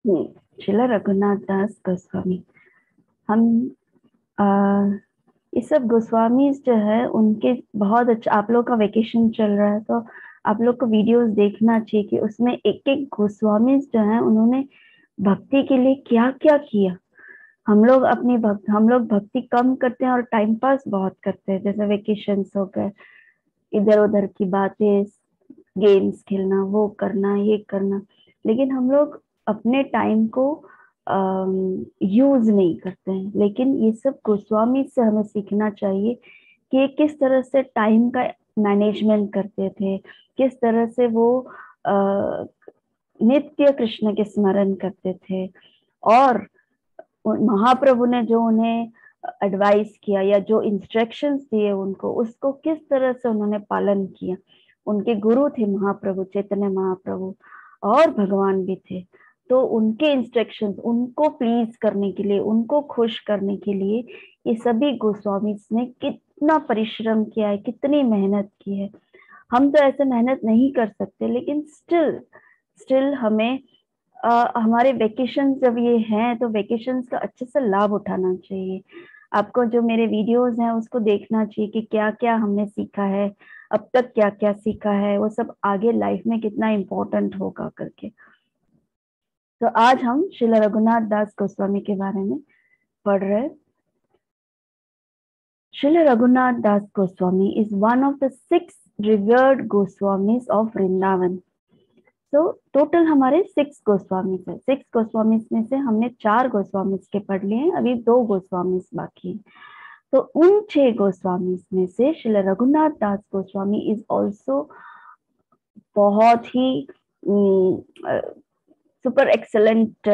श्रीला रघुनाथ दास गोस्वामी। हम आ, ये सब गोस्वामी जो है उनके बहुत अच्छा, आप लोग का वेकेशन चल रहा है तो आप लोग को वीडियोस देखना चाहिए कि उसमें एक एक गोस्वामी जो है उन्होंने भक्ति के लिए क्या क्या किया। हम लोग भक्ति कम करते हैं और टाइम पास बहुत करते हैं, जैसे वेकेशंस हो गए, इधर उधर की बातें, गेम्स खेलना, वो करना, ये करना, लेकिन हम लोग अपने टाइम को यूज नहीं करते हैं। लेकिन ये सब गोस्वामी से हमें सीखना चाहिए कि ये किस तरह से टाइम का मैनेजमेंट करते थे, किस तरह से वो नित्य कृष्ण के स्मरण करते थे, और महाप्रभु ने जो उन्हें एडवाइस किया या जो इंस्ट्रक्शंस दिए उनको, उसको किस तरह से उन्होंने पालन किया। उनके गुरु थे महाप्रभु, चैतन्य महाप्रभु, और भगवान भी थे। तो उनके इंस्ट्रक्शंस, उनको प्लीज करने के लिए, उनको खुश करने के लिए ये सभी गोस्वामी ने कितना परिश्रम किया है, कितनी मेहनत की है। हम तो ऐसे मेहनत नहीं कर सकते, लेकिन स्टिल स्टिल हमें हमारे वेकेशन जब ये हैं तो वेकेशन का अच्छे से लाभ उठाना चाहिए। आपको जो मेरे वीडियोस हैं उसको देखना चाहिए कि क्या क्या हमने सीखा है, अब तक क्या क्या सीखा है, वो सब आगे लाइफ में कितना इम्पोर्टेंट होगा करके। तो आज हम श्रील रघुनाथ दास गोस्वामी के बारे में पढ़ रहे हैं। Srila Raghunath Das Goswami is one of the 6 revered Goswamis of Vrindavan. तो टोटल हमारे 6 गोस्वामीज है। 6 गोस्वामीज में से हमने 4 गोस्वामीज के पढ़ लिए हैं, अभी 2 गोस्वामीज बाकी हैं। तो उन 6 गोस्वामीज में से श्रील रघुनाथ दास गोस्वामी इज ऑल्सो बहुत ही सुपर एक्सलेंट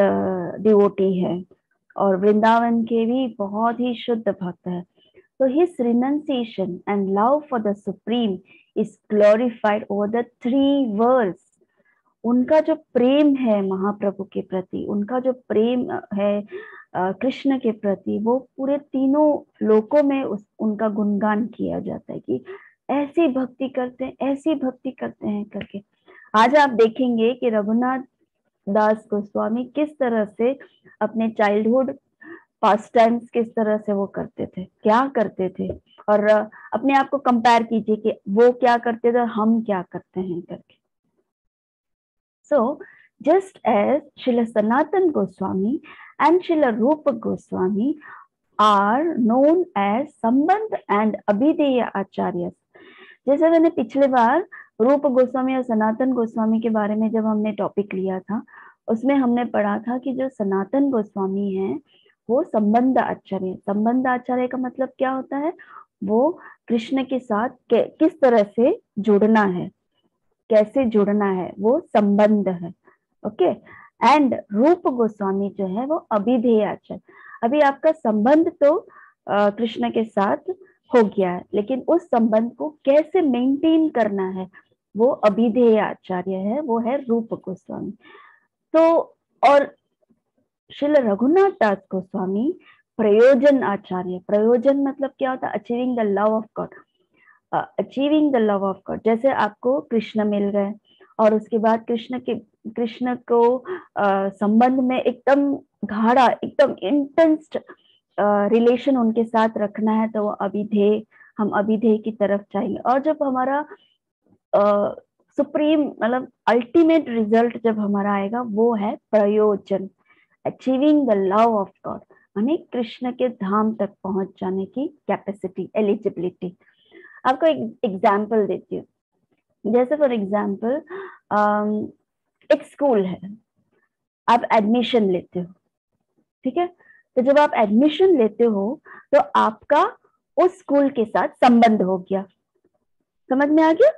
डिवोटी है, और वृंदावन के भी बहुत ही शुद्ध भक्त है। So his renunciation and love for the Supreme is glorified over the 3 worlds. उनका जो प्रेम है महाप्रभु के प्रति, उनका जो प्रेम है कृष्ण के प्रति, वो पूरे तीनों लोकों में उनका गुणगान किया जाता है कि ऐसी भक्ति करते हैं, ऐसी भक्ति करते हैं करके। आज आप देखेंगे कि रघुनाथ दास गोस्वामी किस तरह से अपने चाइल्डहुड पास टाइम्स किस तरह से वो करते थे, क्या करते थे, और अपने आप को कंपेयर कीजिए कि वो क्या करते थे और हम क्या करते हैं करके। So, just as Srila Sanatan Goswami and Srila Rupa Goswami are known as Sambandh and Abhideya Acharyas, जैसे मैंने पिछले बार रूप गोस्वामी और सनातन गोस्वामी के बारे में जब हमने टॉपिक लिया था, उसमें हमने पढ़ा था कि जो सनातन गोस्वामी है वो संबंध आचार्य। संबंध आचार्य का मतलब क्या होता है? वो कृष्ण के साथ किस तरह से जुड़ना है, कैसे जुड़ना है, वो संबंध है। ओके। एंड रूप गोस्वामी जो है वो अभिधेय आचार्य। अभी आपका संबंध तो कृष्ण के साथ हो गया है, लेकिन उस संबंध को कैसे मेंटेन करना है, वो अभिधेय आचार्य है, वो है रूप गोस्वामी। तो और श्रील रघुनाथ दास गोस्वामी प्रयोजन आचार्य। प्रयोजन मतलब क्या होता है? Achieving the love of God. Achieving the love of God, जैसे आपको कृष्ण मिल गए और उसके बाद कृष्ण को संबंध में एकदम गाढ़ा, एकदम इंटेंस रिलेशन उनके साथ रखना है, तो वो अभिधेय, हम अभिधेय की तरफ चाहिए। और जब हमारा सुप्रीम मतलब अल्टीमेट रिजल्ट जब हमारा आएगा, वो है प्रयोजन, achieving the love of God, यानी कृष्ण के धाम तक पहुंच जाने की कैपेसिटी, एलिजिबिलिटी। आपको एक एग्जाम्पल देती हूँ। जैसे फॉर एग्जाम्पल एक स्कूल है, आप एडमिशन लेते हो, ठीक है? तो जब आप एडमिशन लेते हो तो आपका उस स्कूल के साथ संबंध हो गया। समझ में आ गया?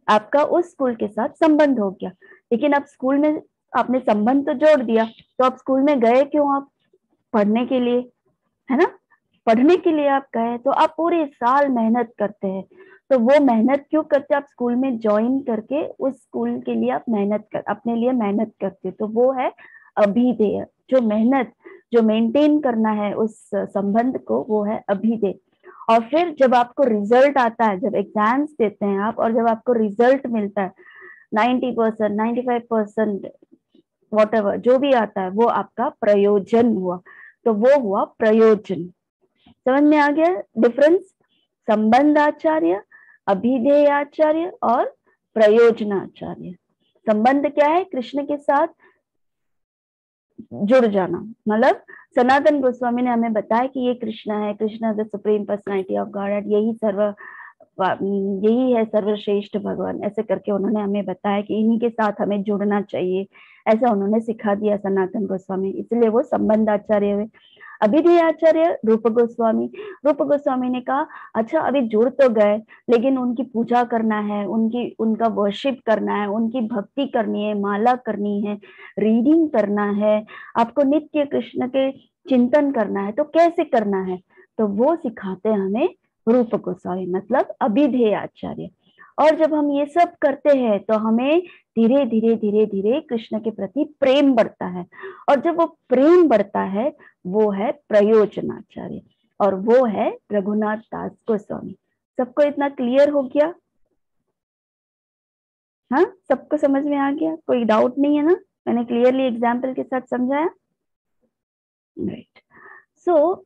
आपका उस स्कूल के साथ संबंध हो गया। लेकिन अब स्कूल में आपने संबंध तो जोड़ दिया, तो आप स्कूल में गए क्यों? आप पढ़ने के लिए, है ना? पढ़ने के लिए आप गए, तो आप पूरे साल मेहनत करते हैं। तो वो मेहनत क्यों करते? आप स्कूल में ज्वाइन करके उस स्कूल के लिए आप अपने लिए मेहनत करते, तो वो है अभिधेय। जो मेहनत, जो मेंटेन करना है उस संबंध को, वो है अभिधेय। और फिर जब आपको रिजल्ट आता है, जब एग्जाम्स देते हैं आप, और जब आपको रिजल्ट मिलता है 90%, 95%, whatever जो भी आता है वो आपका प्रयोजन हुआ, तो वो हुआ प्रयोजन। समझ में आ गया डिफरेंस? संबंध आचार्य, अभिधेय आचार्य और प्रयोजनाचार्य। संबंध क्या है? कृष्ण के साथ जुड़ जाना। मतलब सनातन गोस्वामी ने हमें बताया कि ये कृष्ण है, Krishna the supreme personality of God, यही है सर्वश्रेष्ठ भगवान, ऐसे करके उन्होंने हमें बताया कि इन्हीं के साथ हमें जुड़ना चाहिए, ऐसा उन्होंने सिखा दिया सनातन गोस्वामी, इसलिए वो संबंध आचार्य हुए। अभिधेय आचार्य रूप गोस्वामी, रूप गोस्वामी ने कहा अच्छा अभी जुड़ तो गए, लेकिन उनकी पूजा करना है, उनका वर्शिप करना है, उनकी भक्ति करनी है, माला करनी है, रीडिंग करना है, आपको नित्य कृष्ण के चिंतन करना है, तो कैसे करना है? तो वो सिखाते हमें रूप गोस्वामी, मतलब अभिधेय आचार्य। और जब हम ये सब करते हैं तो हमें धीरे धीरे धीरे धीरे कृष्ण के प्रति प्रेम बढ़ता है, और जब वो प्रेम बढ़ता है वो है प्रयोजनाचार्य, और वो है रघुनाथ दास गोस्वामी। सबको इतना क्लियर हो गया? हाँ, सबको समझ में आ गया? कोई डाउट नहीं है ना? मैंने क्लियरली एग्जाम्पल के साथ समझाया, right? So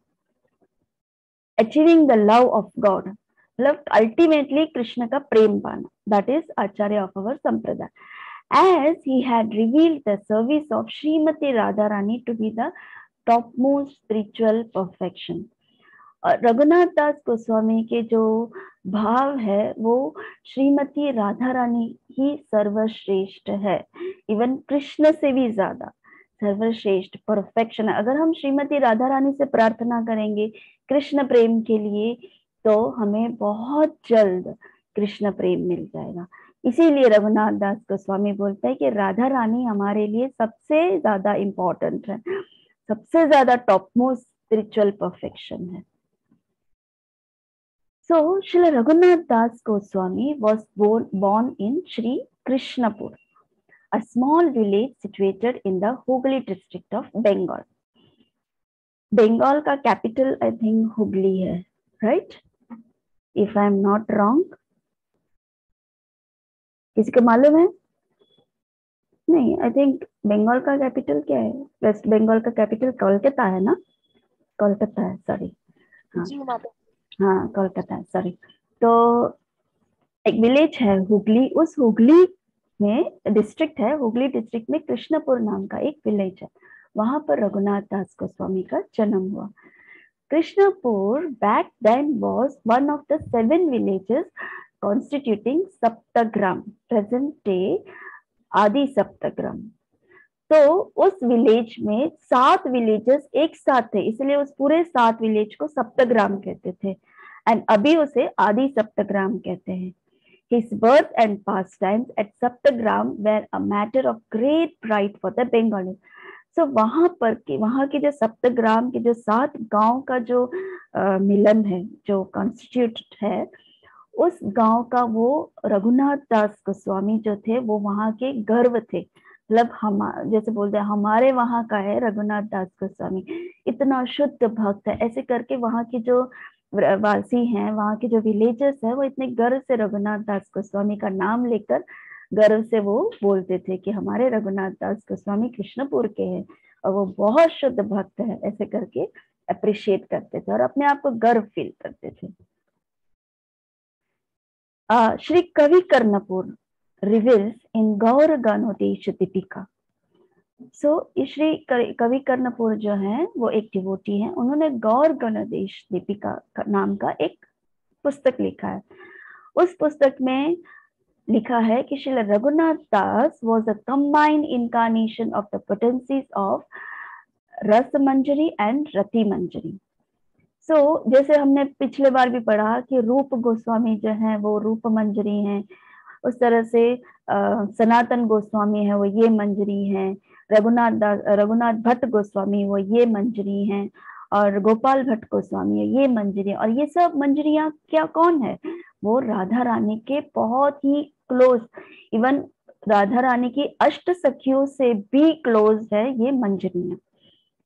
achieving the love of God, मतलब अल्टीमेटली कृष्ण का प्रेम पाना, that is Acharya of our संप्रदाय, as he had revealed the service of Srimati Radharani to be the topmost spiritual perfection। और रघुनाथ दास गोस्वामी के जो भाव है वो श्रीमती राधा रानी ही सर्वश्रेष्ठ है, इवन कृष्ण से भी ज्यादा सर्वश्रेष्ठ परफेक्शन है। अगर हम श्रीमती राधा रानी से प्रार्थना करेंगे कृष्ण प्रेम के लिए तो हमें बहुत जल्द कृष्ण प्रेम मिल जाएगा। इसीलिए रघुनाथ दास गोस्वामी बोलते हैं कि राधा रानी हमारे लिए सबसे ज्यादा इंपॉर्टेंट है, सबसे ज्यादा टॉप मोस्ट स्पिरिचुअल परफेक्शन है। So, Srila Raghunath Das Goswami was born in Sri Krishnapur, a small village situated in the Hooghly district of Bengal. Bengal का capital I think Hooghly है, right? If I am not wrong. किसी को मालूम है? नहीं, I think Bengal का capital क्या है? वेस्ट बंगाल का कैपिटल कोलकाता है ना? कोलकाता है, सॉरी। हाँ हाँ, कोलकाता है, सॉरी। तो एक विलेज है हुगली, उस हुगली में डिस्ट्रिक्ट है, हुगली डिस्ट्रिक्ट में कृष्णपुर नाम का एक विलेज है, वहां पर रघुनाथ दास गोस्वामी का जन्म हुआ। Krishnapur back then was one of the 7 villages constituting Saptagram, present day Adi Saptagram. तो उस विलेज में 7 विलेजेस एक साथ थे, इसलिए उस पूरे 7 विलेज को सप्तग्राम कहते थे, एंड अभी उसे आदि सप्तग्राम कहते हैं। His birth and pastimes at Saptagram were a matter of great pride for the Bengalis. So वहां की जो सप्तग्राम के जो 7 गांव का जो मिलन है, जो कॉन्स्टिट्यूट है, उस गांव का वो रघुनाथ दास गोस्वामी जो थे वो वहां के गर्व थे। मतलब हम जैसे बोलते हैं हमारे वहां का है रघुनाथ दास गोस्वामी, इतना शुद्ध भक्त है, ऐसे करके वहां की जो वासी हैं, वहां के जो विलेजर्स हैं, वो इतने गर्व से रघुनाथ दास गोस्वामी का नाम लेकर गर्व से वो बोलते थे कि हमारे रघुनाथ दास गोस्वामी कृष्णपुर के हैं और वो बहुत शुद्ध भक्त है, ऐसे करके अप्रिशिएट करते थे और अपने आप को गर्व फील करते थे। श्री कवि कर्णपुर रिवील्स इन गौर गणोदेश दीपिका। सो श्री कवि कर्णपुर जो है वो एक डिवोटी है, उन्होंने गौर गणोदेश दीपिका नाम का एक पुस्तक लिखा है। उस पुस्तक में लिखा है कि श्री रघुनाथ दास was a combined incarnation of the potencies of रस मंजरी एंड रति मंजरी। जैसे हमने पिछले बार भी पढ़ा कि रूप गोस्वामी जो है वो रूप मंजरी हैं, उस तरह से सनातन गोस्वामी है वो ये मंजरी हैं, रघुनाथ भट्ट गोस्वामी वो ये मंजरी हैं, और गोपाल भट्ट गोस्वामी है ये मंजरी, और ये सब मंजरियां क्या कौन है? वो राधा रानी के बहुत ही क्लोज, इवन राधा रानी की अष्ट सखियों से भी क्लोज है ये मंजरियां।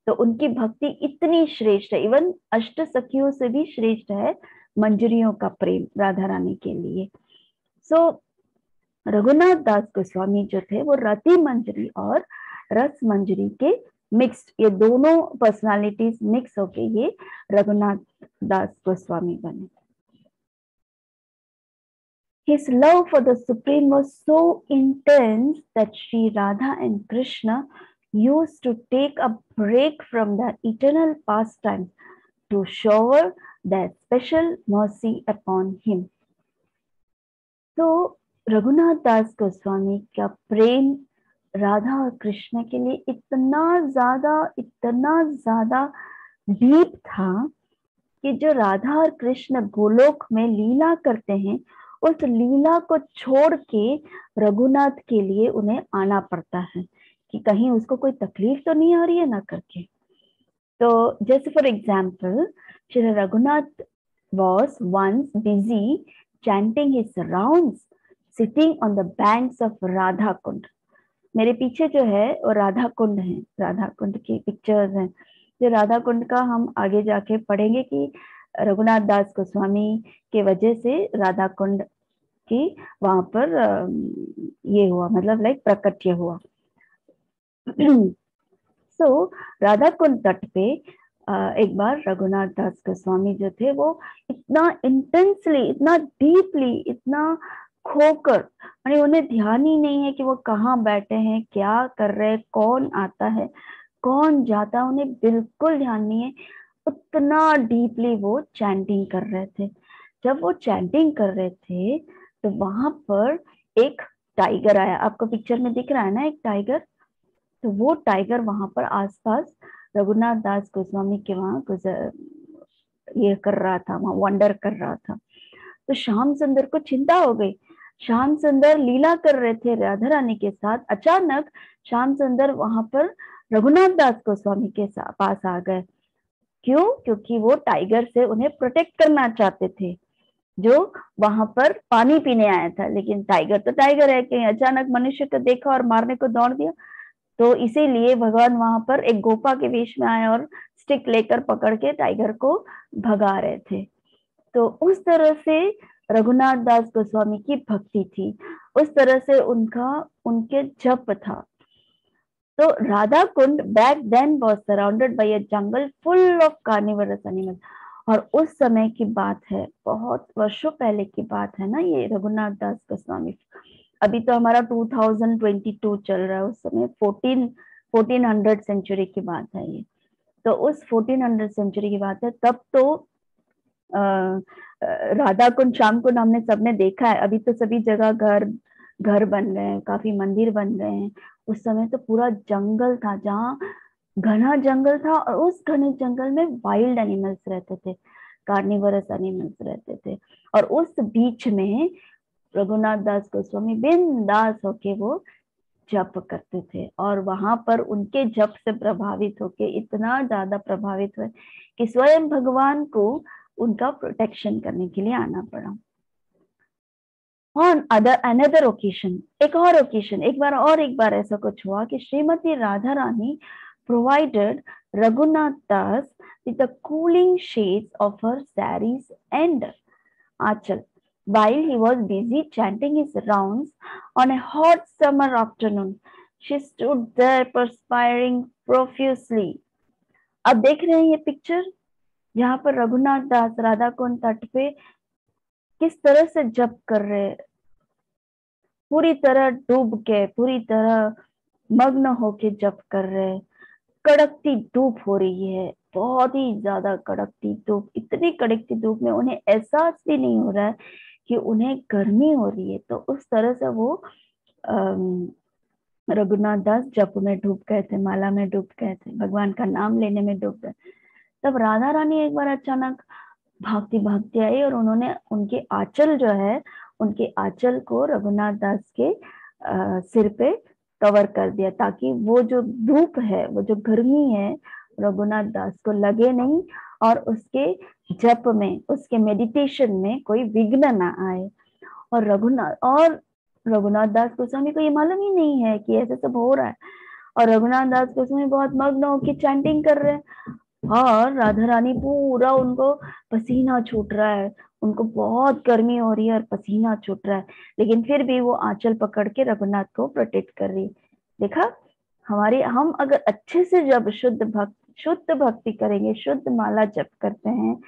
तो उनकी भक्ति इतनी श्रेष्ठ है, इवन अष्ट सखियों से भी श्रेष्ठ है मंजरियों का प्रेम राधा रानी के लिए। रघुनाथ दास गोस्वामी जो थे वो रति मंजरी और रस मंजरी के मिक्स्ड, ये दोनों पर्सनालिटीज मिक्स होके ये रघुनाथ दास गोस्वामी बने। His love for the Supreme was so intense that Sri Radha and Krishna used to take a break from their eternal pastimes to shower their special mercy upon him. तो रघुनाथ दास गोस्वामी का प्रेम राधा और कृष्ण के लिए इतना ज्यादा डीप था कि जो राधा और कृष्ण गोलोक में लीला करते हैं, उस लीला को छोड़ के रघुनाथ के लिए उन्हें आना पड़ता है कि कहीं उसको कोई तकलीफ तो नहीं आ रही है ना करके। तो जैसे for example, Shri Raghunath was once busy chanting his rounds sitting on the banks of Radha Kund. मेरे पीछे जो है वो राधा कुंड है, राधा कुंड की पिक्चर्स हैं। जो राधा कुंड का हम आगे जाके पढ़ेंगे कि रघुनाथ दास गोस्वामी के वजह से राधा कुंड की वहां पर ये हुआ, मतलब लाइक प्रकट्य हुआ। सो राधा कुंड तट पे एक बार रघुनाथ दास गोस्वामी जो थे वो इतना इंटेंसली, इतना डीपली, इतना खोकर, यानी उन्हें ध्यान ही नहीं है कि वो कहाँ बैठे हैं, क्या कर रहे हैं, कौन आता है कौन जाता है, उन्हें बिल्कुल ध्यान नहीं है। उतना डीपली वो चैंटिंग कर रहे थे। जब वो चैंटिंग कर रहे थे तो वहां पर एक टाइगर आया। आपको पिक्चर में दिख रहा है ना एक टाइगर? तो वो टाइगर वहां पर आसपास रघुनाथ दास गोस्वामी के वहां गुजर ये कर रहा था, वहां वंडर कर रहा था। तो श्याम सुंदर को चिंता हो गई। श्याम सुंदर लीला कर रहे थे राधा रानी के साथ, अचानक श्याम सुंदर वहां पर रघुनाथ दास गोस्वामी के पास आ गए। क्यों? क्योंकि वो टाइगर से उन्हें प्रोटेक्ट करना चाहते थे, जो वहां पर पानी पीने आया था। लेकिन टाइगर तो टाइगर है, कहीं अचानक मनुष्य को देखा और मारने को दौड़ दिया। तो इसीलिए भगवान वहां पर एक गोपा के वेश में आए और स्टिक लेकर पकड़ के टाइगर को भगा रहे थे। तो उस तरह से रघुनाथ दास गोस्वामी की भक्ति थी, उस तरह से उनके जप था। तो Radha Kund back then was surrounded by a jungle full of carnivorous animals. और उस समय की बात है, बहुत वर्षों पहले की बात है ना ये, रघुनाथ दास गोस्वामी। अभी तो हमारा 2022 चल रहा है, उस समय 1400 सेंचुरी की बात है ये। तो उस 1400 सेंचुरी की बात है। तब तो राधा कुंड, श्याम कुंड हमने सबने देखा है। अभी तो सभी जगह घर बन गए हैं, काफी मंदिर बन गए हैं। उस समय तो पूरा जंगल था, जहाँ घना जंगल था, और उस घने जंगल में वाइल्ड एनिमल्स रहते थे, कार्निवरस एनिमल्स रहते थे। और उस बीच में रघुनाथ दास गोस्वामी बिंदास होके वो जप करते थे। और वहां पर उनके जप से प्रभावित होके इतना ज्यादा प्रभावित हुए कि स्वयं भगवान को उनका प्रोटेक्शन करने के लिए आना पड़ा। ऑन अनदर ओकेशन, एक बार ऐसा कुछ हुआ कि Shrimati Radha Rani provided Raghunath Das with the cooling shades of her saris and achal while he was busy chanting his rounds on a hot summer afternoon. She stood there perspiring profusely. अब देख रहे हैं ये पिक्चर, जहां पर रघुनाथ दास राधा कुंड तट पे किस तरह से जप कर रहे, पूरी तरह डूब के, पूरी तरह मग्न होके जप कर रहे। कड़कती धूप हो रही है, बहुत ही ज्यादा कड़कती धूप। इतनी कड़कती धूप में उन्हें एहसास भी नहीं हो रहा है कि उन्हें गर्मी हो रही है। तो उस तरह से वो रघुनाथ दास जप में डूब गए थे, माला में डूब गए थे, भगवान का नाम लेने में डूब गए। तब राधा रानी एक बार अचानक भागती भागती आई और उन्होंने उनके आंचल जो है, उनके आंचल को रघुनाथ दास के सिर पे कवर कर दिया, ताकि वो जो धूप है, वो जो गर्मी है, रघुनाथ दास को लगे नहीं और उसके जप में, उसके मेडिटेशन में कोई विघ्न ना आए। और रघुनाथ दास गोस्वामी को ये मालूम ही नहीं है कि ऐसे सब हो रहा है। और रघुनाथ दास गोस्वामी बहुत मग्न होकर चैंटिंग कर रहे हैं और राधा रानी पूरा, उनको पसीना छूट रहा है, उनको बहुत गर्मी हो रही है और पसीना छूट रहा है, लेकिन फिर भी वो आंचल पकड़ के रघुनाथ को प्रोटेक्ट कर रही। देखा? हम अगर अच्छे से जब शुद्ध भक्ति करेंगे, शुद्ध माला जप करते हैं,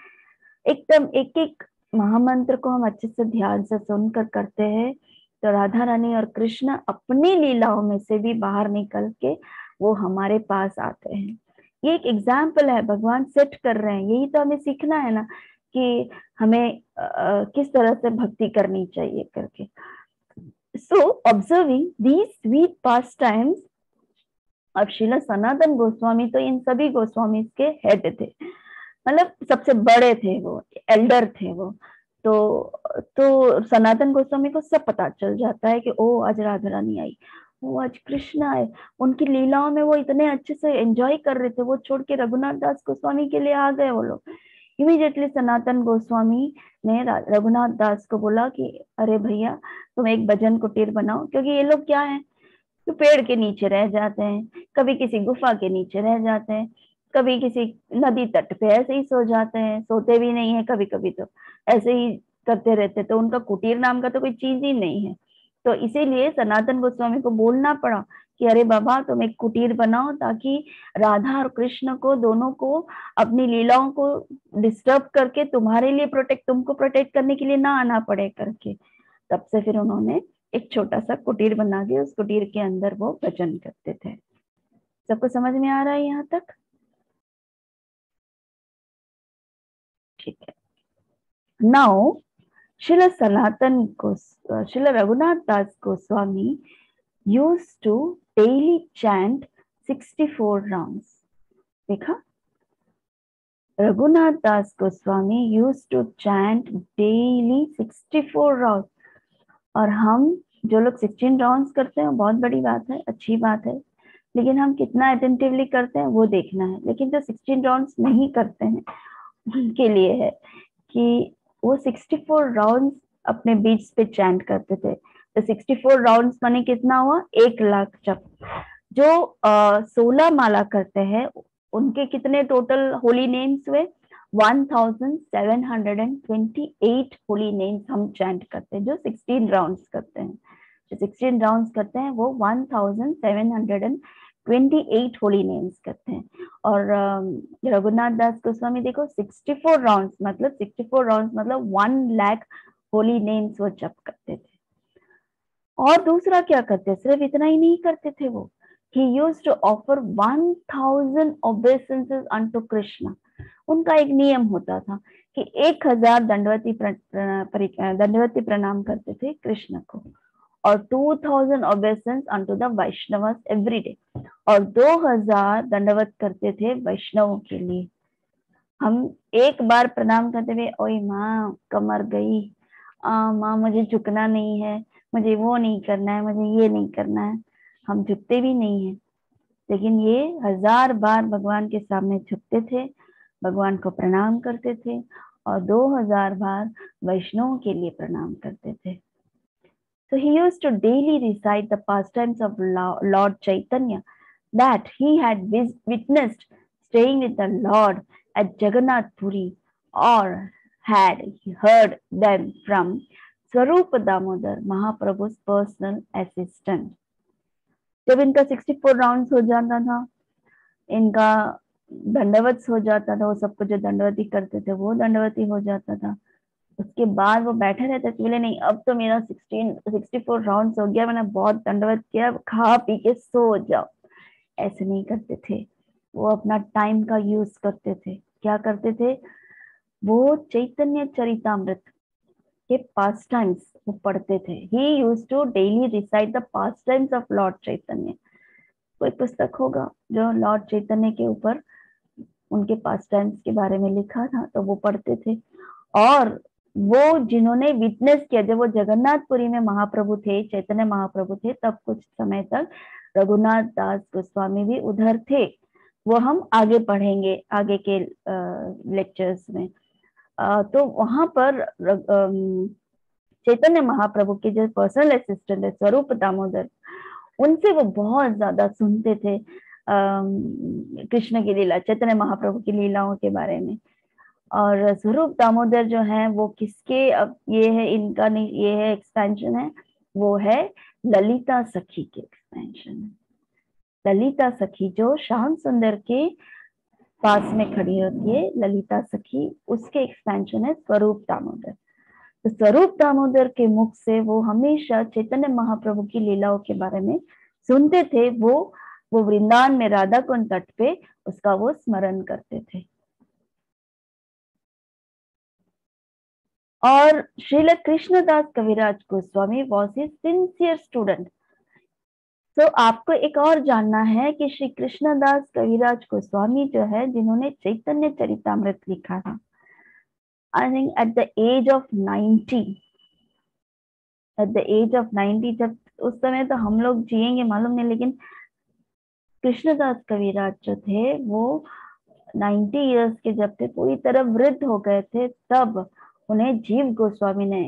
एकदम एक एक महामंत्र को हम अच्छे से ध्यान से सुनकर करते हैं, तो राधा रानी और कृष्ण अपनी लीलाओं में से भी बाहर निकल के वो हमारे पास आते हैं। ये एक एग्जाम्पल है, भगवान सेट कर रहे हैं। यही तो हमें सीखना है ना, कि हमें किस तरह से भक्ति करनी चाहिए करके। So observing these sweet pastimes, अब श्रील सनातन गोस्वामी तो इन सभी गोस्वामी के हेड थे, मतलब सबसे बड़े थे, वो एल्डर थे वो। तो सनातन गोस्वामी को सब पता चल जाता है कि ओ आज राधा रानी आई, वो आज कृष्ण आए। उनकी लीलाओं में वो इतने अच्छे से एंजॉय कर रहे थे, वो छोड़ के रघुनाथ दास गोस्वामी के लिए आ गए वो लोग। इमीडिएटली सनातन गोस्वामी ने रघुनाथ दास को बोला कि अरे भैया तुम एक भजन कुटीर बनाओ, क्योंकि ये लोग क्या है, तो पेड़ के नीचे रह जाते हैं, कभी किसी गुफा के नीचे रह जाते हैं, कभी किसी नदी तट पे ऐसे ही सो जाते हैं, सोते भी नहीं है, कभी कभी तो ऐसे ही करते रहते, तो उनका कुटीर नाम का तो कोई चीज ही नहीं है। तो इसीलिए सनातन गोस्वामी को बोलना पड़ा कि अरे बाबा तुम एक कुटीर बनाओ, ताकि राधा और कृष्ण को दोनों को अपनी लीलाओं को डिस्टर्ब करके तुम्हारे लिए तुमको प्रोटेक्ट करने के लिए ना आना पड़े करके। तब से फिर उन्होंने एक छोटा सा कुटीर बना के उस कुटीर के अंदर वो भजन करते थे। सबको समझ में आ रहा है यहाँ तक? ठीक है। Now Srila Raghunath Das Goswami used to daily chant 64 rounds. देखा, Raghunath Das Goswami used to chant daily 64 rounds। और हम जो लोग 16 राउंड्स करते हैं बहुत बड़ी बात है, अच्छी बात है, लेकिन हम कितना अटेंटिवली करते हैं वो देखना है। लेकिन जो 16 राउंड्स नहीं करते हैं उनके लिए है कि वो 64 राउंड्स अपने बीच पे चैंट करते थे। तो 64 राउंड्स माने कितना हुआ, 1,00,000 जप। जो 16 माला करते हैं उनके कितने टोटल होली नेम्स हुए, 1728 होली नेम्स हम चैंट करते हैं। जो 16 राउंड्स करते हैं, जो 16 राउंड्स करते हैं वो 1728 होली नेम्स करते हैं। और रघुनाथ दास गोस्वामी देखो 64 राउंड्स मतलब 1,00,000 होली नेम्स वो जप करते थे। और दूसरा क्या करते, सिर्फ इतना ही नहीं करते थे वो, he used to offer 1,000 obeisances unto Krishna। उनका एक नियम होता था कि 1,000 दंडवती प्रणाम करते थे कृष्ण को, और 2,000 obeisance unto the Vaishnavas every day, और 2,000 दंडवत करते थे वैष्णवों के लिए। हम एक बार प्रणाम करते हुए ओए माँ कमर गई, माँ मुझे झुकना नहीं है, मुझे वो नहीं करना है, मुझे ये नहीं करना है, हम झुकते भी नहीं है। लेकिन ये 1,000 बार भगवान के सामने झुकते थे, भगवान को प्रणाम करते थे, और 2,000 बार वैष्णवों के लिए प्रणाम करते थे। So he used to daily recite the pastimes of Lord Chaitanya that he had witnessed staying with the Lord at Jagannath Puri, or had heard them from Swarupa Damodar, Mahaprabhu's personal assistant. जब इनका 64 rounds हो जाता था, इनका दंडवत हो जाता था, वो सबको जो दंडवती करते थे वो दंडवती हो जाता था, उसके बाद वो बैठे रहते थे, बोले नहीं अब तो मेरा 64 राउंड्स हो गया, मैंने बहुत दंडवत किया, खा पी के सो जाओ। ऐसे नहीं करते थे, वो अपना टाइम का यूज करते थे। क्या करते थे, वो चैतन्य चरितामृत के पास टाइम्स वो पढ़ते थे। He use to daily recite the pastimes of lord Chaitanya. कोई पुस्तक होगा जो लॉर्ड चैतन्य के ऊपर उनके पास टाइम्स के बारे में लिखा था, तो वो पढ़ते थे। और वो जिन्होंने विटनेस किया, जब वो जगन्नाथपुरी में महाप्रभु थे, चैतन्य महाप्रभु थे, तब कुछ समय तक रघुनाथ दास गोस्वामी भी उधर थे। वो हम आगे पढ़ेंगे आगे के लेक्चर्स में। तो वहां पर चैतन्य महाप्रभु के जो पर्सनल असिस्टेंट है स्वरूप दामोदर, उनसे वो बहुत ज्यादा सुनते थे कृष्ण की लीला, चैतन्य महाप्रभु की लीलाओं के बारे में। और स्वरूप दामोदर जो है वो किसके, अब ये है इनका नहीं, ये है एक्सपेंशन है, वो है ललिता सखी के एक्सपेंशन है। ललिता सखी जो श्याम सुंदर के पास में खड़ी होती है, ललिता सखी, उसके एक्सपेंशन है स्वरूप दामोदर। तो स्वरूप दामोदर के मुख से वो हमेशा चैतन्य महाप्रभु की लीलाओं के बारे में सुनते थे। वो वृंदावन में राधा कुंड तट पे उसका वो स्मरण करते थे। और Srila Krishnadas Kaviraj Goswami was his sincere student. तो आपको एक और जानना है कि श्री कृष्णदास कविराज गोस्वामी जो है, जिन्होंने चैतन्य चरितामृत लिखा था, I think at the age of 90, at the age of 90, जब उस समय तो हम लोग जिएंगे मालूम नहीं, लेकिन कृष्णदास कविराज जो थे वो 90 इयर्स के जब थे, पूरी तरह वृद्ध हो गए थे, तब उन्हें जीव गोस्वामी ने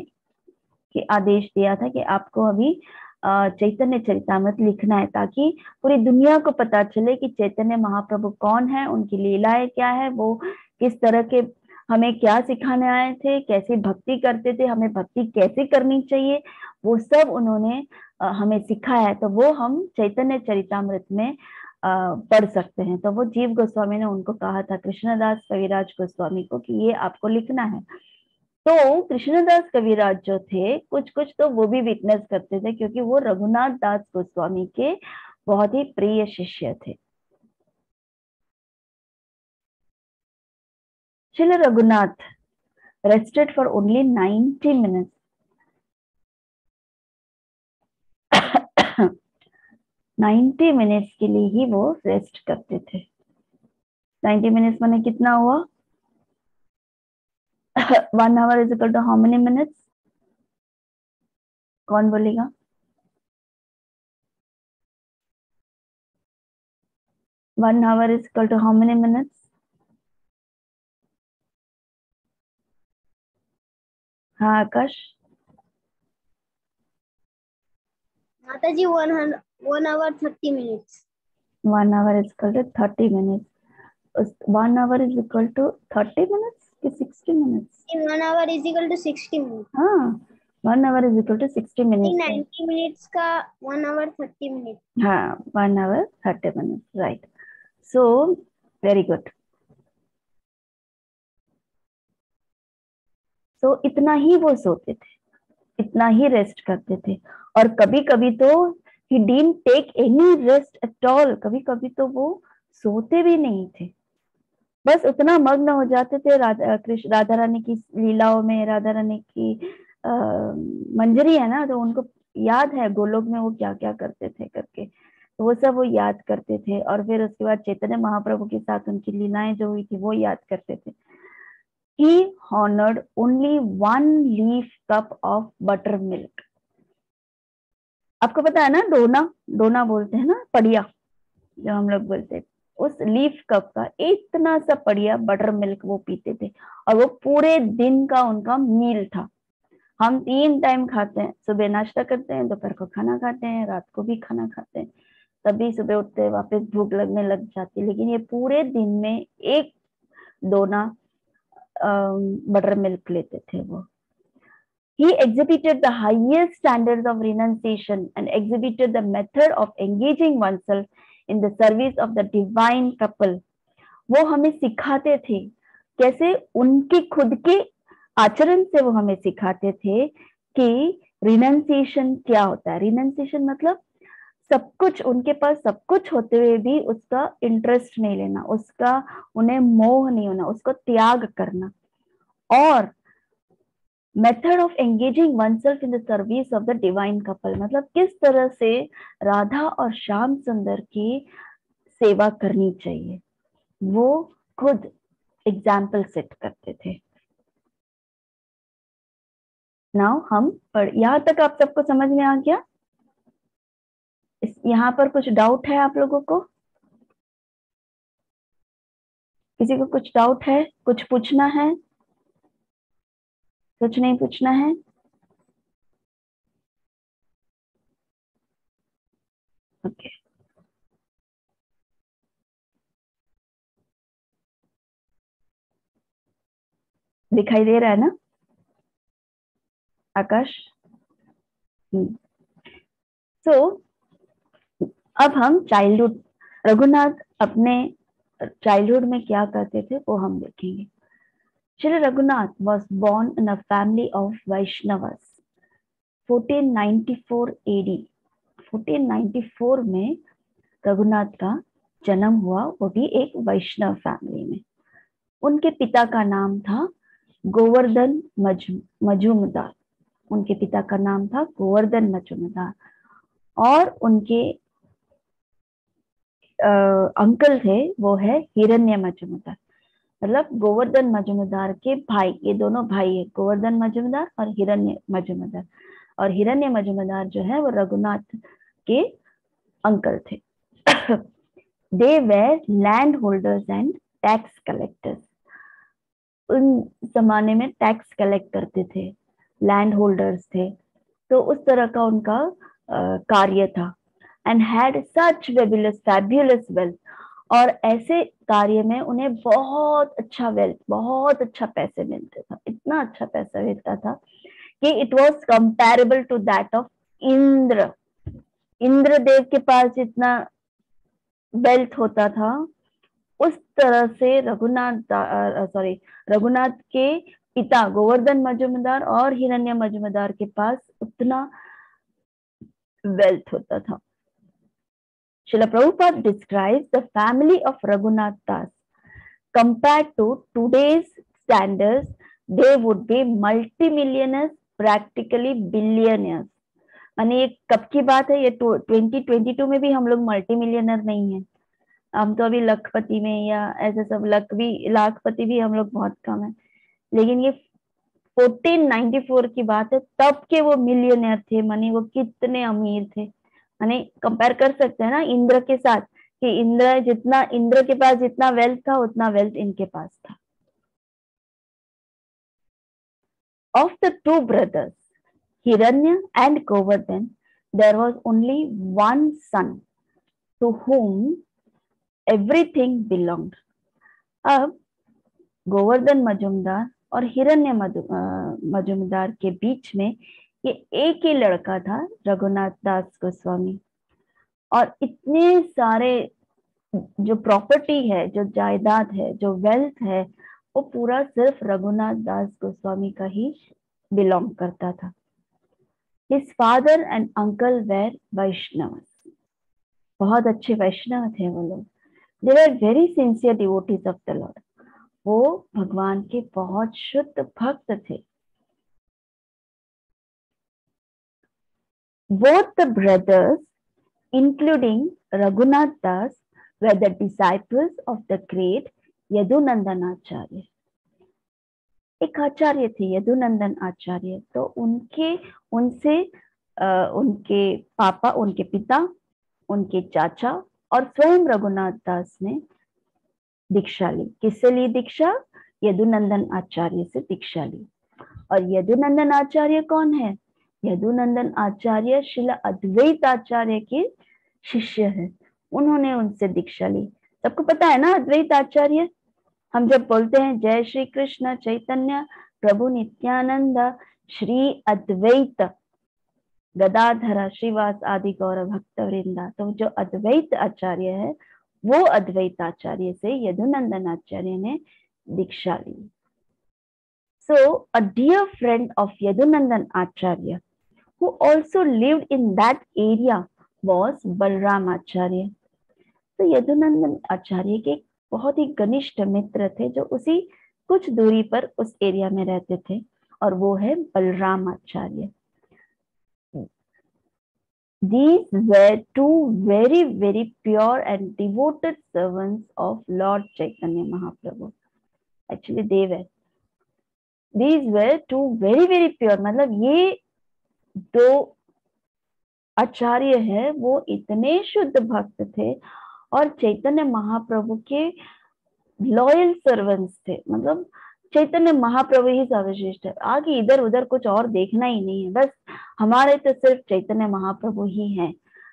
कि आदेश दिया था कि आपको अभी चैतन्य चरितामृत लिखना है, ताकि पूरी दुनिया को पता चले कि चैतन्य महाप्रभु कौन है, उनकी लीलाएं क्या है, वो किस तरह के हमें क्या सिखाने आए थे, कैसी भक्ति करते थे, हमें भक्ति कैसे करनी चाहिए, वो सब उन्होंने हमें सिखाया है। तो वो हम चैतन्य चरितामृत में पढ़ सकते हैं। तो वो जीव गोस्वामी ने उनको कहा था, कृष्णदास कविराज गोस्वामी को, कि ये आपको लिखना है। तो कृष्णदास कविराज जो थे, कुछ कुछ तो वो भी विटनेस करते थे, क्योंकि वो रघुनाथ दास गोस्वामी के बहुत ही प्रिय शिष्य थे। Srila Raghunath rested for only 90 minutes. 90 minutes के लिए ही वो रेस्ट करते थे। 90 मिनट्स माने कितना हुआ? 1 hour is equal to how many minutes? कौन बोलेगा? 1 hour is equal to how many minutes? हाँ आकाश। माता जी 1 hour 30 minutes. 1 hour is equal to 30 minutes. 1 hour is equal to 30 minutes कि 60 minutes? 1 hour is equal to 60 minutes. हाँ, 1 hour is equal to 60 minutes. 90 minutes का 1 hour 30 minutes. हाँ, 1 hour 30 minutes, right. So very good. So इतना ही वो सोते थे, इतना ही rest करते थे। और कभी कभी तो he didn't take any rest at all. कभी कभी तो वो सोते भी नहीं थे, बस उतना मग्न हो जाते थे राधा रानी की लीलाओं में। राधा रानी की मंजरी है ना, तो उनको याद है गोलोक में वो क्या क्या करते थे करके, तो वो सब वो याद करते थे। और फिर उसके बाद चैतन्य महाप्रभु के साथ उनकी लीलाएं जो हुई थी वो याद करते थे। He honored only 1 leaf cup of buttermilk. आपको पता है ना, डोना, डोना बोलते हैं ना, पड़िया जो हम लोग बोलते हैं, उस लीफ कप का इतना सा पड़िया बटर मिल्क वो पीते थे। और वो पूरे दिन का उनका मील था। हम 3 टाइम खाते हैं, सुबह नाश्ता करते हैं, दोपहर को खाना खाते हैं, रात को भी खाना खाते हैं, तभी सुबह उठते हैं, वापस भूख लगने लग जाती है। लेकिन ये पूरे दिन में एक दोना बटर मिल्क लेते थे वो। He exhibited the highest standards of renunciation and exhibited the method of engaging oneself in the service of the divine couple. वो हमें सिखाते थे कैसे, उनके खुद के आचरण से वो हमें सिखाते थे कि रिनंसिएशन क्या होता है। रिनंसिएशन मतलब सब कुछ, उनके पास सब कुछ होते हुए भी उसका इंटरेस्ट नहीं लेना, उसका उन्हें मोह नहीं होना, उसको त्याग करना। और method of engaging oneself in the service of the divine couple, मतलब किस तरह से राधा और श्याम सुंदर की सेवा करनी चाहिए, वो खुद एग्जाम्पल सेट करते थे। नाउ हम यहाँ तक आप सबको समझ में आ गया? यहाँ पर कुछ डाउट है आप लोगों को? किसी को कुछ डाउट है, कुछ पूछना है? कुछ नहीं पूछना है? ओके, दिखाई दे रहा है ना आकाश? तो अब हम चाइल्डहुड रघुनाथ अपने चाइल्डहुड में क्या करते थे वो हम देखेंगे। Shri Raghunath was born in a family of Vaishnavas 1494 AD। 1494 में रघुनाथ का जन्म हुआ, वो भी एक वैष्णव फैमिली में। उनके पिता का नाम था गोवर्धन मजूमदार। उनके पिता का नाम था गोवर्धन मजूमदार और उनके अंकल थे वो है हिरण्य मजूमदार। मतलब गोवर्धन मजूमदार के भाई, ये दोनों भाई है, गोवर्धन मजूमदार और हिरण्य मजूमदार। और हिरण्य मजूमदार जो है वो रघुनाथ के अंकल थे। They were land holders and tax collectors. उन जमाने में टैक्स कलेक्ट करते थे, लैंड होल्डर्स थे, तो उस तरह का उनका कार्य था। And had such fabulous wealth. और ऐसे कार्य में उन्हें बहुत अच्छा वेल्थ, बहुत अच्छा पैसे मिलते था, इतना अच्छा पैसा मिलता था कि it was comparable to that of Indra. Indradev के पास जितना वेल्थ होता था, उस तरह से रघुनाथ के पिता गोवर्धन मजूमदार और हिरण्य मजूमदार के पास उतना वेल्थ होता था। Srila Prabhupada describes the family of Raghunath Das. Compared to today's standards, they would be multimillionaires, practically billionaires. माने ये कब की बात है? ये 2022 में भी हम लोग मल्टी मिलियनर नहीं है। हम तो अभी लखपति में या ऐसे सब लाखपति भी हम लोग बहुत कम है। लेकिन ये 1494 की बात है, तब के वो मिलियनर थे। माने वो कितने अमीर थे। माने कंपेयर कर सकते हैं ना इंद्र के साथ, कि इंद्र के पास जितना वेल्थ था उतना वेल्थ इनके पास था। Of the two brothers, Hiranya and Govardhan, there was only one son to whom everything belonged. अब गोवर्धन मजूमदार और हिरण्य मजूमदार के बीच में ये एक ही लड़का था, रघुनाथ दास गोस्वामी। और इतने सारे जो प्रॉपर्टी है, जो जायदाद है, जो वेल्थ है, वो पूरा सिर्फ रघुनाथ दास गोस्वामी का ही बिलोंग करता था। His father and uncle were Vaishnavas. बहुत अच्छे वैष्णव थे वो लोग। They were very sincere devotees of the Lord. वो भगवान के बहुत शुद्ध भक्त थे। Both the brothers, including Raghunath Das, were the disciples of the great Yadunandan आचार्य। एक आचार्य थे यदुनंदन आचार्य, तो उनसे उनके पापा, उनके पिता, उनके चाचा और स्वयं रघुनाथ दास ने दीक्षा ली। किससे ली दीक्षा? यदुनंदन आचार्य से दीक्षा ली। और यदुनंदन आचार्य कौन है? यदुनंदन आचार्य श्रील अद्वैत आचार्य के शिष्य है। उन्होंने उनसे दीक्षा ली। सबको पता है ना अद्वैत आचार्य? हम जब बोलते हैं जय श्री कृष्ण चैतन्य प्रभु नित्यानंद श्री अद्वैत गदाधर श्रीवास आदि गौर भक्त वृंदा, तो जो अद्वैत आचार्य है वो अद्वैत आचार्य से यदुनंदन आचार्य ने दीक्षा ली। So a dear friend of Yadunandan Acharya who also lived in that area was Balram Acharya. तो यदुनंदन आचार्य के बहुत ही घनिष्ठ मित्र थे जो उसी कुछ दूरी पर उस एरिया में रहते थे, और वो है बलराम आचार्य। These were two very, very pure and devoted servants of Lord Chaitanya Mahaprabhu. Actually, these were two very, very pure. मतलब ये दो आचार्य है वो इतने शुद्ध भक्त थे और चैतन्य महाप्रभु के लॉयल सर्वेंट्स थे। मतलब चैतन्य महाप्रभु ही सर्वश्रेष्ठ है, आगे इधर उधर कुछ और देखना ही नहीं है। बस हमारे तो सिर्फ चैतन्य महाप्रभु ही हैं,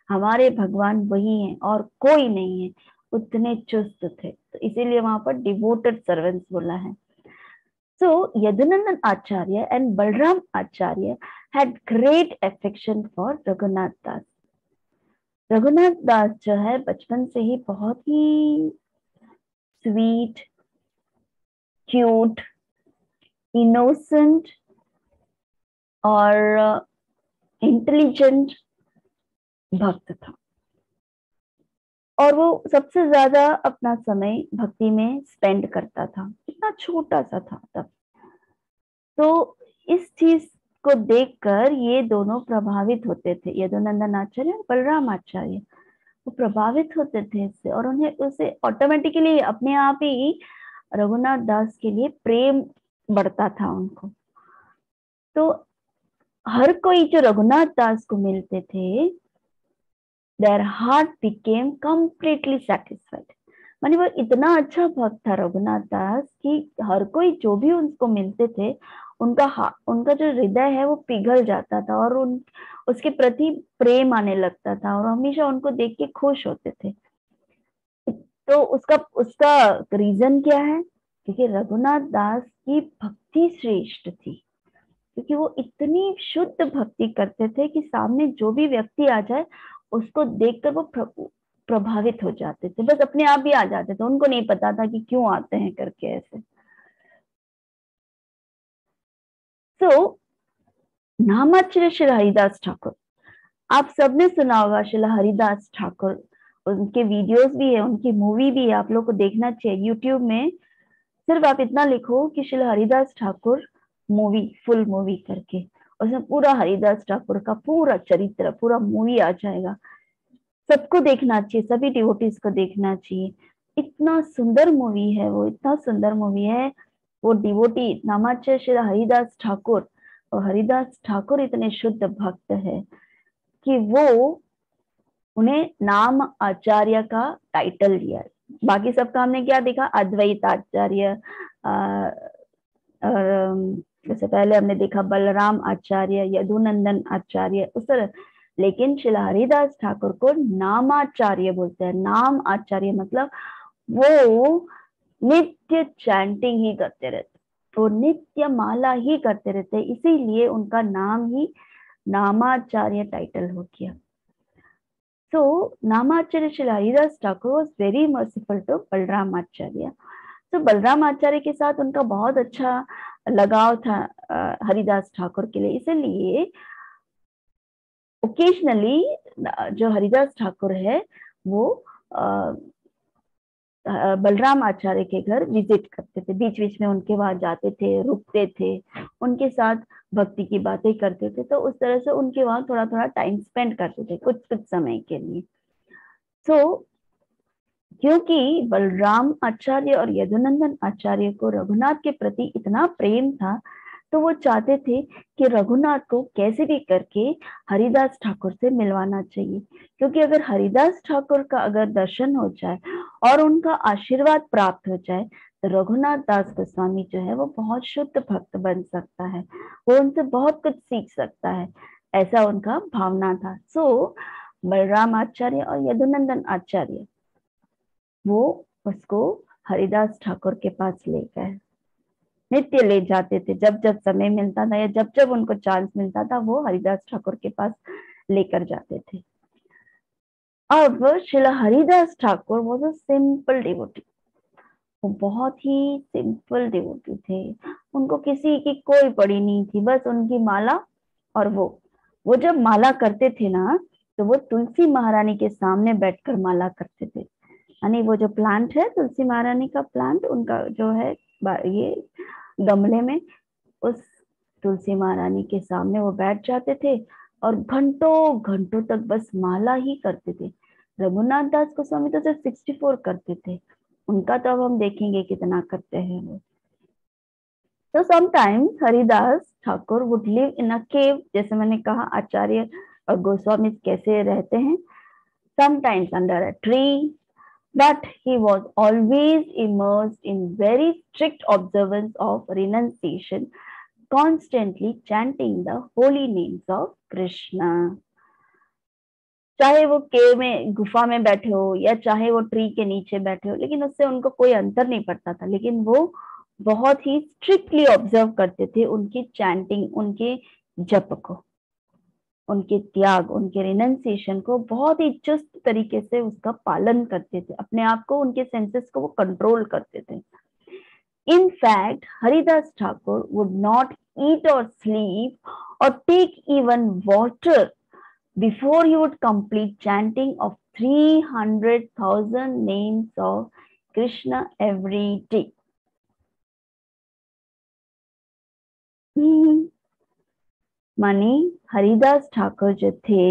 हमारे भगवान वही हैं और कोई नहीं है। उतने चुस्त थे, तो इसीलिए वहां पर डिवोटेड सर्वेंट्स बोला है। So Yadunandan Acharya and Balram Acharya had great affection for Raghunath Das. Raghunath दास जो है बचपन से ही बहुत ही स्वीट, क्यूट, इनोसेंट और इंटेलिजेंट भक्त था, और वो सबसे ज्यादा अपना समय भक्ति में स्पेंड करता था। इतना छोटा सा था तब। तो इस चीज को देखकर ये दोनों प्रभावित होते थे, यदुनंदन आचार्य और बलराम आचार्य। वो प्रभावित होते थे इससे, और उन्हें उसे ऑटोमेटिकली अपने आप ही रघुनाथ दास के लिए प्रेम बढ़ता था उनको। तो हर कोई जो रघुनाथ दास को मिलते थे, their heart became completely satisfied. मानी वो इतना अच्छा भक्त था रघुनाथ दास कि हर कोई जो भी उनको मिलते थे, उनका जो हृदय है वो पिघल जाता था, और उसके प्रति प्रेम आने लगता था, और हमेशा उनको देख के खुश होते थे। तो उसका उसका रीजन क्या है? क्योंकि रघुनाथ दास की भक्ति श्रेष्ठ थी, क्योंकि वो इतनी शुद्ध भक्ति करते थे कि सामने जो भी व्यक्ति आ जाए उसको देखकर वो प्रभावित हो जाते थे, बस अपने आप ही आ जाते थे, उनको नहीं पता था कि क्यों आते हैं करके ऐसे। तो नामाच्र्य श्री हरिदास ठाकुर, आप सबने सुना होगा श्री हरिदास ठाकुर। उनके वीडियोस भी है, उनकी मूवी भी है, आप लोग को देखना चाहिए यूट्यूब में। सिर्फ आप इतना लिखो कि Shri Haridas Thakur movie, full movie करके, उसमें पूरा हरिदास ठाकुर का पूरा चरित्र, पूरा मूवी आ जाएगा। सबको देखना चाहिए, सभी डिवोटीज को देखना चाहिए। इतना सुंदर मूवी है वो, इतना सुंदर मूवी है। वो डिवोटी नामाच्य श्री हरिदास ठाकुर, और हरिदास ठाकुर इतने शुद्ध भक्त है कि वो उन्हें नाम आचार्य का टाइटल दिया है। बाकी सबका हमने क्या देखा, अद्वैत आचार्य, और जैसे पहले हमने देखा बलराम आचार्य, यदुनंदन आचार्य, उस तरह। लेकिन श्री हरिदास ठाकुर को नामाचार्य बोलते हैं। नाम आचार्य मतलब वो नित्य चैंटिंग ही करते रहते, वो नित्य माला ही करते रहते, इसीलिए उनका नाम ही नामाचार्य टाइटल हो गया। So, नामाचार्य Shri Haridas Thakur was very merciful to Balram आचार्य। तो बलराम आचार्य के साथ उनका बहुत अच्छा लगाव था हरिदास ठाकुर के लिए, इसलिए ओकेजनली जो हरिदास ठाकुर है वो बलराम आचार्य के घर विजिट करते थे, बीच बीच में उनके वहां जाते थे, रुकते थे, उनके साथ भक्ति की बातें करते थे। तो उस तरह से उनके वहां थोड़ा थोड़ा टाइम स्पेंड करते थे, कुछ कुछ समय के लिए। सो क्योंकि बलराम आचार्य और यदुनंदन आचार्य को रघुनाथ के प्रति इतना प्रेम था, तो वो चाहते थे कि रघुनाथ को कैसे भी करके हरिदास ठाकुर से मिलवाना चाहिए। क्योंकि अगर हरिदास ठाकुर का अगर दर्शन हो जाए और उनका आशीर्वाद प्राप्त हो जाए, तो रघुनाथ दास गोस्वामी जो है वो बहुत शुद्ध भक्त बन सकता है, वो उनसे बहुत कुछ सीख सकता है, ऐसा उनका भावना था। सो बलराम आचार्य और यदुनंदन आचार्य वो उसको हरिदास ठाकुर के पास ले गए, नित्य ले जाते थे, जब जब समय मिलता था या जब जब उनको चांस मिलता था वो हरिदास ठाकुर के पास लेकर जाते थे। अब श्रीला हरिदास ठाकुर वो तो सिंपल डिवोटी, वो बहुत ही सिंपल डिवोटी थे। उनको किसी की कोई पड़ी नहीं थी, बस उनकी माला। और वो जब माला करते थे ना, तो वो तुलसी महारानी के सामने बैठकर माला करते थे। यानी वो जो प्लांट है तुलसी महारानी का प्लांट, उनका जो है ये गमले में, उस तुलसी महारानी के सामने वो बैठ जाते थे और घंटों घंटों तक बस माला ही करते थे। रघुनाथ दास गोस्वामी तो सिर्फ 64 करते थे, उनका तो अब हम देखेंगे कितना करते हैं वो। तो sometimes Haridas Thakur would live in a cave, जैसे मैंने कहा आचार्य और गोस्वामी कैसे रहते हैं, sometimes under a tree, but he was always immersed in very strict observance of renunciation, constantly chanting the holy names of Krishna. चाहे वो केव में, गुफा में बैठे हो या चाहे वो ट्री के नीचे बैठे हो, लेकिन उससे उनको कोई अंतर नहीं पड़ता था। लेकिन वो बहुत ही स्ट्रिक्टली ऑब्जर्व करते थे उनकी चैंटिंग, उनके जप को। उनके त्याग, उनके रिनंसिएशन को बहुत ही चुस्त तरीके से उसका पालन करते थे, अपने आप को, उनके सेंसेस को वो कंट्रोल करते थे। In fact, Haridas Thakur would not eat or sleep or take even water before he would complete chanting of 300,000 names of Krishna every day. मानी हरिदास ठाकुर जो थे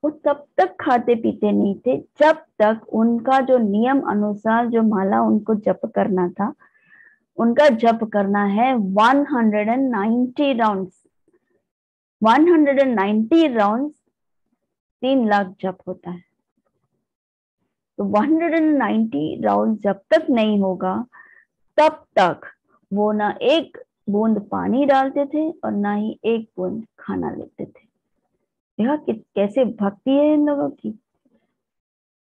वो तब तक खाते पीते नहीं थे जब तक उनका जो नियम अनुसार जो माला उनको जप करना था, उनका जप करना है 190 राउंड्स। 190 राउंड्स 3 लाख जप होता है। तो 190 राउंड जब तक नहीं होगा तब तक वो ना एक बूंद पानी डालते थे और ना ही एक बूंद खाना लेते थे। देखा कि कैसे भक्ति है इन लोगों की।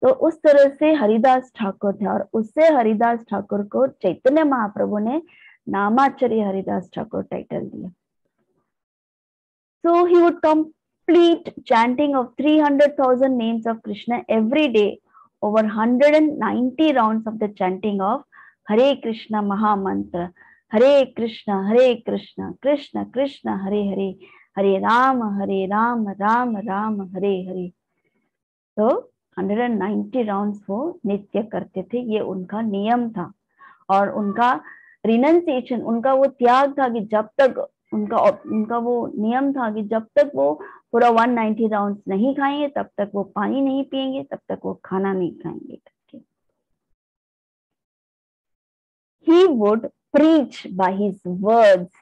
तो उस तरह से हरिदास ठाकुर थे और उससे हरिदास ठाकुर को चैतन्य महाप्रभु ने नामाचार्य हरिदास ठाकुर टाइटल दिया। So he would complete chanting of 300,000 names of Krishna every day, over 190 rounds of the chanting of Hare Krishna Maha Mantra, Hare Krishna, Krishna Krishna, Hare Hare, Hare Ram, Ram Ram, Hare Hare. तो 190 rounds वो नित्य करते थे, ये उनका नियम था। और उनका रिनंसिएशन, उनका वो त्याग था कि जब तक उनका वो नियम था कि जब तक वो पूरा 190 राउंड्स नहीं खाएंगे तब तक वो पानी नहीं पिएंगे, तब तक वो खाना नहीं खाएंगे। He would preach by his words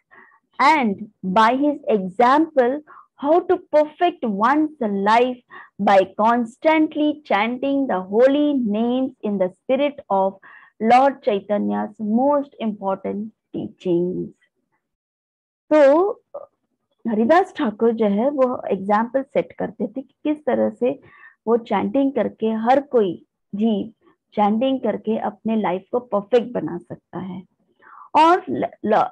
and by his example how to perfect one's life by constantly chanting the holy names in the spirit of Lord Chaitanya's most important teachings. तो हरिदास ठाकुर जो है वो एग्जाम्पल सेट करते थे कि किस तरह से वो चैंटिंग करके हर कोई जीव चैंटिंग करके अपने लाइफ को परफेक्ट बना सकता है। और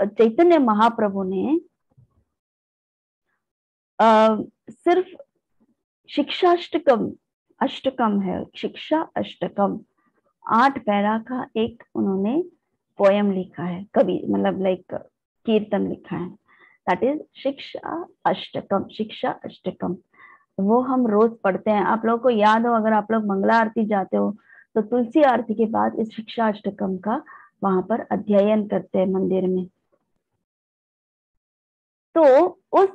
चैतन्य महाप्रभु ने सिर्फ अष्टकम है, शिक्षा अष्टकम 8 पैरा का एक उन्होंने पोयम लिखा है, कवि मतलब लाइक कीर्तन लिखा है, दैट इज शिक्षा अष्टकम। वो हम रोज पढ़ते हैं। आप लोगों को याद हो, अगर आप लोग मंगला आरती जाते हो तो तुलसी आरती के बाद इस शिक्षा अष्टकम का वहां पर अध्ययन करते हैं मंदिर में। तो उस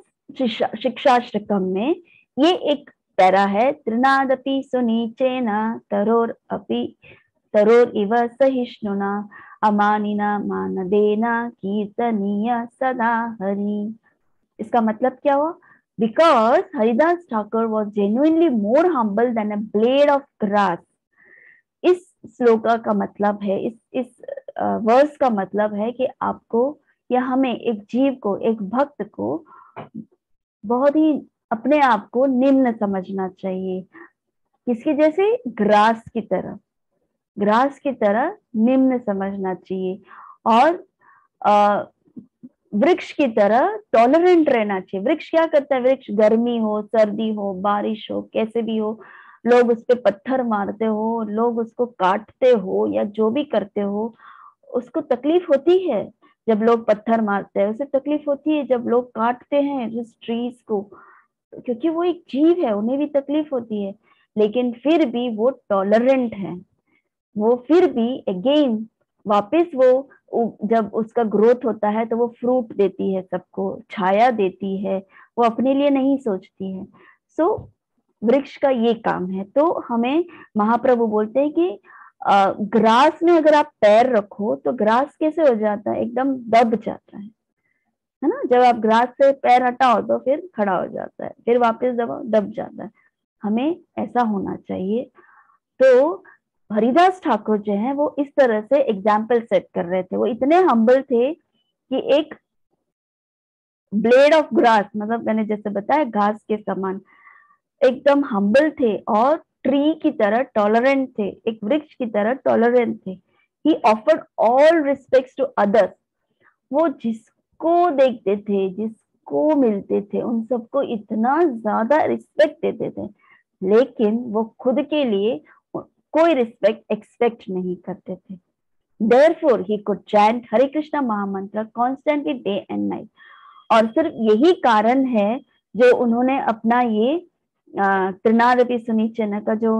शिक्षाष्टकम में ये एक पैरा है, त्रिनादपि सुनीचेन तरोर इव सहिष्णुना अमानिना मानदेना कीर्तनीय सदा हरि। इसका मतलब क्या हुआ? Because Haridas Thakur was genuinely more humble than a blade of grass. इस श्लोका का मतलब है, इस वर्स का मतलब है कि आपको या हमें, एक जीव को, एक भक्त को बहुत ही अपने आप को निम्न समझना चाहिए। किसके जैसे? ग्रास की तरह निम्न समझना चाहिए और वृक्ष की तरह टॉलरेंट रहना चाहिए। वृक्ष क्या करता है? वृक्ष गर्मी हो, सर्दी हो, बारिश हो, कैसे भी हो, लोग उस पे पत्थर मारते हो, लोग उसको काटते हो या जो भी करते हो, उसको तकलीफ होती है। जब लोग पत्थर मारते हैं उसे तकलीफ होती है, जब लोग काटते हैं जिस ट्रीज को, क्योंकि वो एक जीव है, उन्हें भी तकलीफ होती है। लेकिन फिर भी वो टॉलरेंट है, वो फिर भी अगेन वापस वो जब उसका ग्रोथ होता है तो वो फ्रूट देती है, सबको छाया देती है, वो अपने लिए नहीं सोचती है। सो वृक्ष का ये काम है। तो हमें महाप्रभु बोलते हैं कि ग्रास में अगर आप पैर रखो तो ग्रास कैसे हो जाता है? एकदम दब जाता है ना। जब आप ग्रास से पैर हटाओ तो फिर खड़ा हो जाता है, फिर वापस दब जाता है। हमें ऐसा होना चाहिए। तो हरिदास ठाकुर जो है वो इस तरह से एग्जाम्पल सेट कर रहे थे। वो इतने हम्बल थे कि एक ब्लेड ऑफ ग्रास, मतलब मैंने जैसे बताया घास के समान, एकदम हम्बल थे और ट्री की तरह टॉलरेंट थे, एक वृक्ष की तरह टॉलरेंट थे। He offered all respects to others. वो जिसको देखते थे, सबको मिलते थे, उन सबको इतना ज्यादा रिस्पेक्ट देते थे, लेकिन वो खुद के लिए कोई रिस्पेक्ट एक्सपेक्ट नहीं करते थे। Therefore, he could chant Hare Krishna महामंत्र constantly day and night। और सिर्फ यही कारण है जो उन्होंने अपना ये त्रिनादपि सुनिचन का जो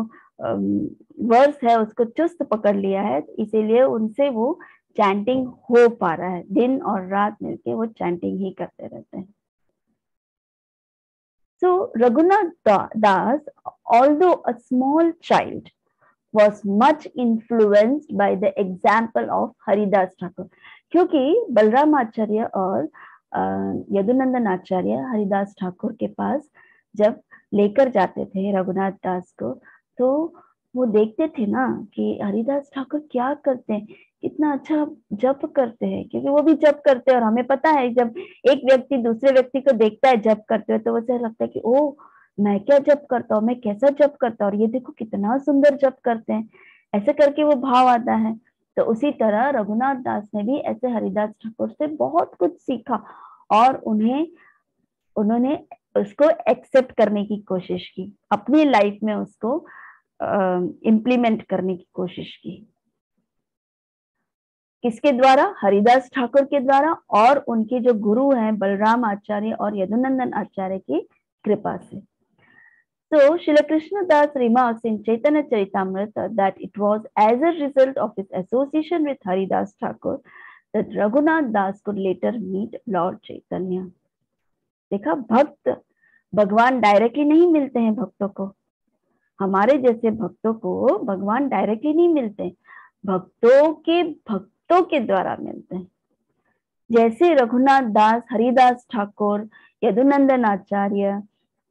वर्स है उसको चुस्त पकड़ लिया है, इसीलिए उनसे वो चैंटिंग हो पा रहा है, दिन और रात मिलके वो चैंटिंग ही करते रहते हैं। So Raghunath Das, although a small child, was much influenced by the example of Haridas Thakur, क्योंकि बलराम आचार्य और यदुनंदन आचार्य हरिदास ठाकुर के पास जब लेकर जाते थे रघुनाथ दास को, तो वो देखते थे ना कि हरिदास ठाकुर क्या करते हैं, कितना अच्छा जप करते हैं, क्योंकि वो भी जप करते हैं और हमें पता है जब एक व्यक्ति दूसरे व्यक्ति को देखता है जप करते हुए तो उसे लगता है कि ओ मैं क्या जप करता हूँ, मैं कैसा जप करता हूँ, और ये देखो कितना सुंदर जप करते हैं, ऐसे करके वो भाव आता है। तो उसी तरह रघुनाथ दास ने भी ऐसे हरिदास ठाकुर से बहुत कुछ सीखा और उन्होंने उसको एक्सेप्ट करने की कोशिश की, अपनी लाइफ में उसको इम्प्लीमेंट करने की कोशिश की। किसके द्वारा? हरिदास ठाकुर के द्वारा और उनके जो गुरु हैं बलराम आचार्य और यदुनंदन आचार्य की कृपा से। So, Srila Krishna Das remarks in Chaitanya Charitamrita that it was as a result of his association with Haridas Thakur that Raghunath Das could later meet Lord Chaitanya। देखा, भक्त भगवान डायरेक्टली नहीं मिलते हैं भक्तों को, हमारे जैसे भक्तों को भगवान डायरेक्टली नहीं मिलते, भक्तों के द्वारा मिलते हैं। जैसे रघुनाथ दास हरिदास ठाकुर, यदुनंदन आचार्य,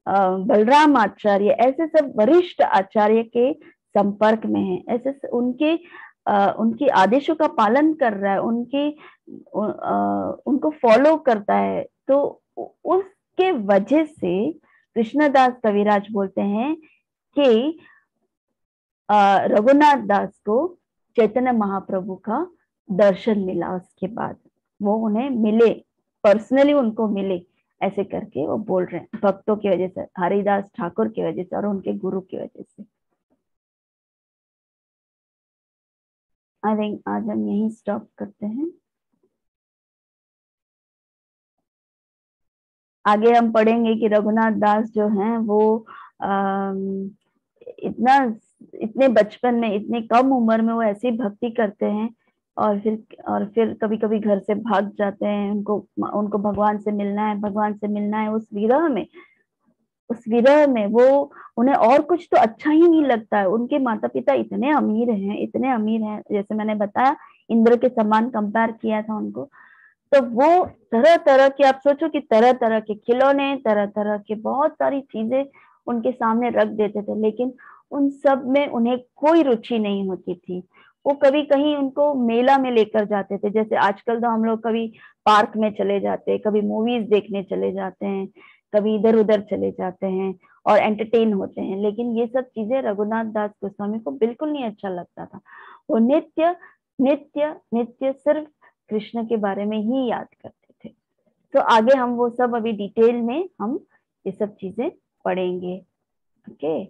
बलराम आचार्य, ऐसे सब वरिष्ठ आचार्य के संपर्क में है, ऐसे उनके आदेशों का पालन कर रहा है, उनको फॉलो करता है, तो उसके वजह से कृष्णदास कविराज बोलते हैं कि रघुनाथ दास को चैतन्य महाप्रभु का दर्शन मिला, उसके बाद वो उन्हें मिले, पर्सनली उनको मिले, ऐसे करके वो बोल रहे हैं, भक्तों की वजह से, हरिदास ठाकुर की वजह से और उनके गुरु की वजह से। आई थिंक आज हम यहीं स्टॉप करते हैं, आगे हम पढ़ेंगे कि रघुनाथ दास जो हैं वो इतने बचपन में, इतनी कम उम्र में वो ऐसी भक्ति करते हैं और फिर कभी कभी घर से भाग जाते हैं, उनको भगवान से मिलना है, उस विरह में वो उन्हें और कुछ तो अच्छा ही नहीं लगता है। उनके माता पिता इतने अमीर हैं, जैसे मैंने बताया इंद्र के समान कंपेयर किया था उनको, तो वो तरह तरह के, आप सोचो कि तरह तरह के खिलौने, तरह तरह के बहुत सारी चीजें उनके सामने रख देते थे, लेकिन उन सब में उन्हें कोई रुचि नहीं होती थी। वो कभी कहीं उनको मेला में लेकर जाते थे, जैसे आजकल तो हम लोग कभी पार्क में चले जाते हैं, कभी मूवीज देखने चले जाते हैं, कभी इधर उधर चले जाते हैं और एंटरटेन होते हैं, लेकिन ये सब चीजें रघुनाथ दास गोस्वामी को बिल्कुल नहीं अच्छा लगता था। वो नित्य नित्य नित्य सिर्फ कृष्ण के बारे में ही याद करते थे। तो आगे हम वो सब अभी डिटेल में हम ये सब चीजें पढ़ेंगे। ओके।